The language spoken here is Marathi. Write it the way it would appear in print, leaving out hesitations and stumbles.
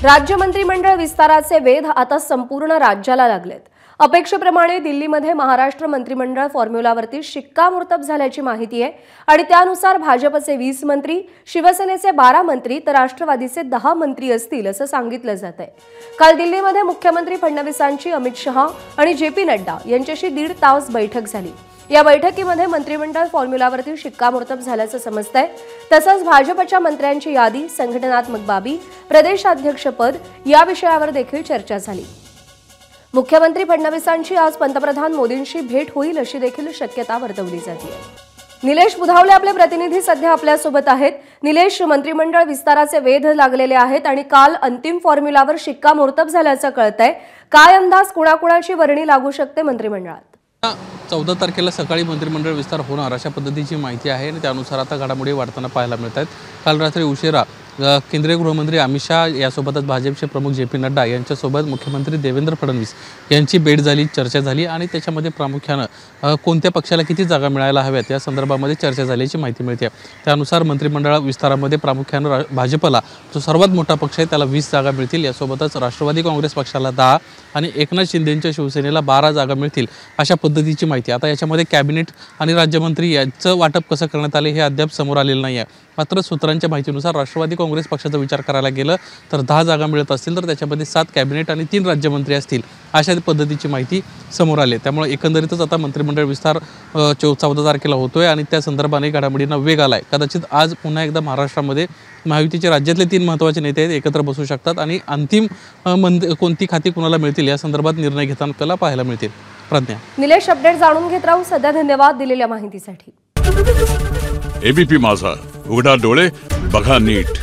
राज्य मंत्रिमंडळ विस्ताराचे वेध आता संपूर्ण राज्याला लागलेत। अपेक्षेप्रमाणे दिल्लीमध्ये महाराष्ट्र मंत्रिमंडळ फॉर्म्युलावरती शिक्कामोर्तब झाल्याची माहिती आहे आणि त्यानुसार भाजपचे 20 मंत्री, शिवसेनेचे 12 मंत्री तर राष्ट्रवादीचे 10 मंत्री असतील असं सांगितलं जातंय। काल दिल्लीमध्ये मुख्यमंत्री फडणवीसांची अमित शहा आणि जेपी नड्डा यांच्याशी 1.5 तास बैठक झाली। या बैठकीमध्ये मंत्रिमंडळ फॉर्म्युलावरती शिक्कामोर्तब झाल्याचं समजतंय। तसंच भाजपच्या मंत्र्यांची यादी, संघटनात्मक बाबी, प्रदेशाध्यक्षपद या विषयावर देखील चर्चा झाली। मुख्यमंत्री फडणवीसांची आज पंतप्रधान मोदींशी भेट होईल अशी देखील शक्यता वर्तवली जाते। निलेश बुधावले आपले प्रतिनिधी सध्या आपल्या सोबत आहेत। निलेश, मंत्रिमंडळ विस्ताराचे वेध लागलेले आहेत आणि काल अंतिम फॉर्म्युलावर शिक्कामोर्तब झाल्याचं कळतंय। काय अंदाज, कुणाकुणाची वर्णी लागू शकते मंत्रिमंडळात? 14 तारखेला सकाळी मंत्रिमंडळ विस्तार होणार अशा पद्धतीची माहिती आहे आणि त्यानुसार आता घडामोडी वाढताना पाहायला मिळत आहेत। काल रात्री उशिरा केंद्रीय गृहमंत्री अमित शहा यासोबतच भाजपचे प्रमुख जेपी नड्डा यांच्यासोबत मुख्यमंत्री देवेंद्र फडणवीस यांची भेट झाली, चर्चा झाली आणि त्याच्यामध्ये प्रामुख्याने कोणत्या पक्षाला किती जागा मिळायला हव्यात या संदर्भामध्ये चर्चा झाल्याची माहिती मिळते। त्यानुसार मंत्रिमंडळ विस्तारामध्ये प्रामुख्याने भाजपला जो सर्वात मोठा पक्ष आहे त्याला 20 जागा मिळतील, यासोबतच राष्ट्रवादी काँग्रेस पक्षाला 10 आणि एकनाथ शिंदेंच्या शिवसेनेला 12 जागा मिळतील अशा पद्धतीची माहिती। आता याच्यामध्ये कॅबिनेट आणि राज्यमंत्री यांचं वाटप कसं करण्यात आले हे अद्याप समोर आलेलं नाही आहे। मात्र सूत्रांच्या माहितीनुसार राष्ट्रवादी काँग्रेस पक्षाचा विचार करायला गेलं तर 10 जागा मिळत असतील तर त्याच्यामध्ये 7 कॅबिनेट आणि 3 राज्यमंत्री असतील अशा पद्धतीची माहिती समोर आली। त्यामुळे एकंदरीतच आता मंत्रिमंडळ विस्तार 14 तारखेला होतोय आणि त्या संदर्भाने घडामोडींना वेग आलाय। कदाचित आज पुन्हा एकदा महाराष्ट्रामध्ये महायुतीचे राज्यातले 3 महत्त्वाचे नेते आहेत एकत्र बसू शकतात आणि अंतिम कोणती खाती कुणाला मिळतील या संदर्भात निर्णय घेताना आपल्याला पाहायला मिळतील। प्रज्ञा, निलेश, अपडेट जाणून घेत राहू। सध्या धन्यवाद दिलेल्या माहितीसाठी। एबीपी माझा, उघडा डोळे बघा नीट।